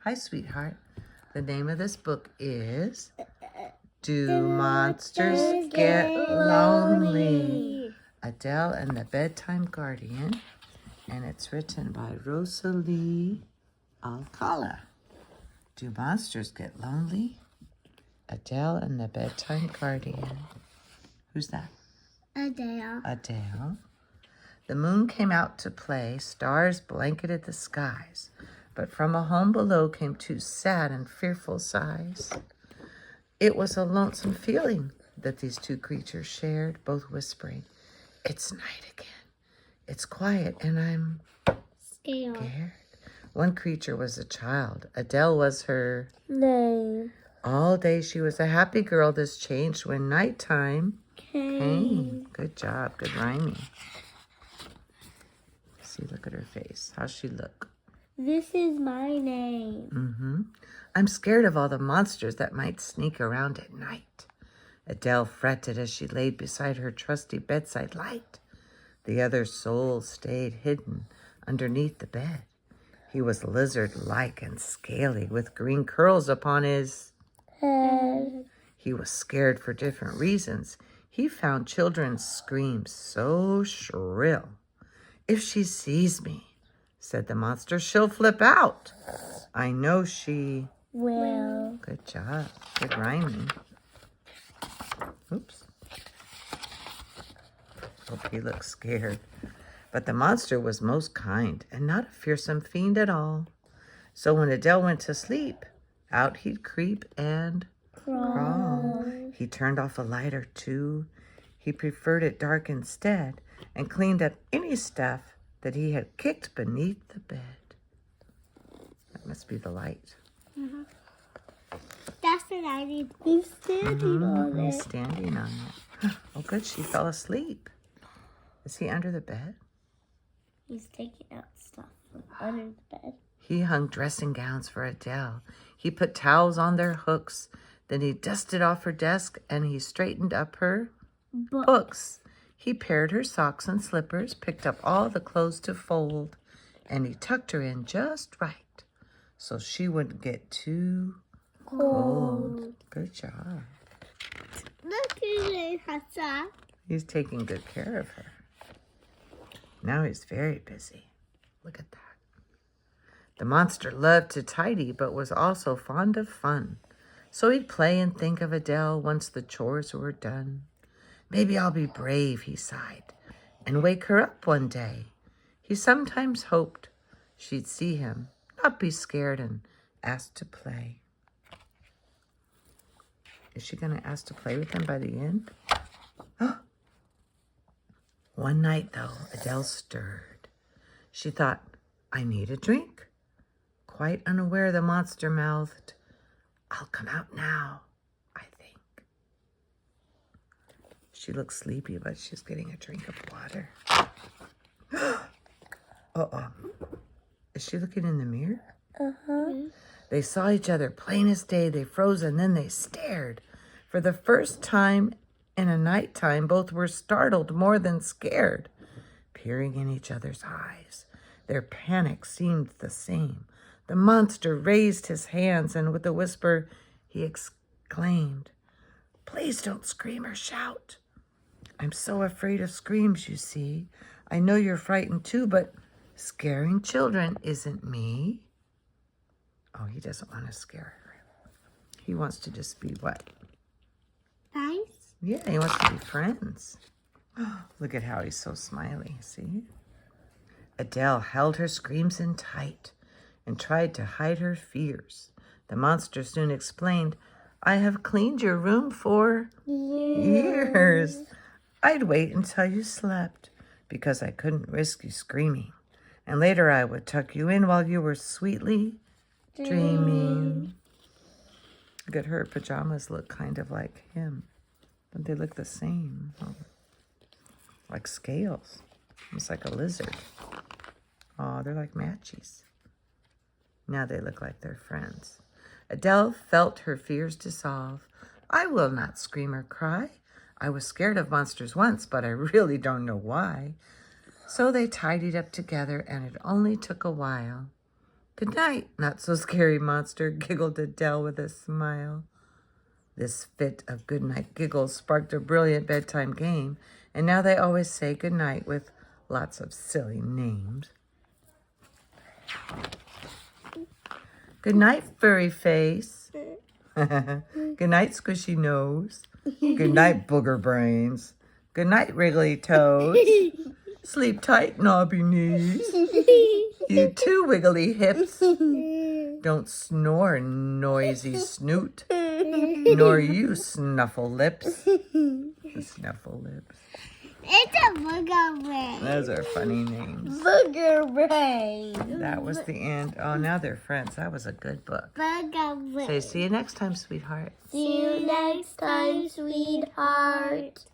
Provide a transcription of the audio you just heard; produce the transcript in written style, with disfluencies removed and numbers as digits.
Hi, sweetheart. The name of this book is Do Monsters Get Lonely? Adele and the Bedtime Guardian. And it's written by Rosalie Alcala. Do monsters get lonely? Adele and the Bedtime Guardian. Who's that? Adele. Adele. The moon came out to play, stars blanketed the skies, but from a home below came two sad and fearful sighs. It was a lonesome feeling that these two creatures shared, both whispering, "It's night again. It's quiet and I'm Scared. One creature was a child. Adele was her Name. All day she was a happy girl. This changed when nighttime came. Good job. Good rhyming. See, look at her face. How's she look? This is my name. I'm scared of all the monsters that might sneak around at night. Adele fretted as she laid beside her trusty bedside light. The other soul stayed hidden underneath the bed. He was lizard-like and scaly with green curls upon his Head. He was scared for different reasons. He found children's screams so shrill. "If she sees me," said the monster, "she'll flip out. I know she..." Will. Good job. Good rhyming. Oops. Hope he looked scared. But the monster was most kind and not a fearsome fiend at all. So when Adele went to sleep, out he'd creep and crawl. He turned off a light or two. He preferred it dark instead and cleaned up any stuff that he had kicked beneath the bed. That must be the light. That's the light. He's standing on He's it. standing on it. Oh, good. She fell asleep. Is he under the bed? He's taking out stuff from under the bed. He hung dressing gowns for Adele. He put towels on their hooks. Then he dusted off her desk and he straightened up her books. He paired her socks and slippers, picked up all the clothes to fold, and he tucked her in just right so she wouldn't get too cold. Good job. Look at it, Hassan. He's taking good care of her. Now he's very busy. Look at that. The monster loved to tidy, but was also fond of fun. So he'd play and think of Adele once the chores were done. "Maybe I'll be brave," he sighed, "and wake her up one day." He sometimes hoped she'd see him, not be scared, and ask to play. Is she going to ask to play with him by the end? One night, though, Adele stirred. She thought, "I need a drink." Quite unaware, the monster mouthed, "I'll come out now, I think." She looked sleepy, but she's getting a drink of water. Uh-oh. Is she looking in the mirror? They saw each other plain as day. They froze and then they stared. For the first time in a nighttime, both were startled more than scared, peering in each other's eyes. Their panic seemed the same. The monster raised his hands and with a whisper, he exclaimed, "Please don't scream or shout. I'm so afraid of screams, you see. I know you're frightened too, but scaring children isn't me." Oh, he doesn't want to scare her. He wants to just be what? Nice. Yeah, he wants to be friends. Look at how he's so smiley, see? Adele held her screams in tight and tried to hide her fears. The monster soon explained, "I have cleaned your room for years. I'd wait until you slept because I couldn't risk you screaming. And later I would tuck you in while you were sweetly dreaming." Look at her pajamas look kind of like him. But they look the same. Like scales. It's like a lizard. Oh, they're like matchies. Now they look like they're friends. Adele felt her fears dissolve. "I will not scream or cry. I was scared of monsters once, but I really don't know why." So they tidied up together, and it only took a while. Good night, not so scary monster, giggled Adele with a smile. This fit of goodnight giggles sparked a brilliant bedtime game, and now they always say goodnight with lots of silly names. Good night, furry face. Good night, squishy nose. Good night, booger brains. Good night, wriggly toes. Sleep tight, knobby knees. You too, wiggly hips. Don't snore, noisy snoot. Nor you, snuffle lips. Snuffle lips. It's a booger brain. Those are funny names. Booger brain. That was the end. Oh, now they're friends. That was a good book. Booger brain. Say, see you next time, sweetheart. See you next time, sweetheart.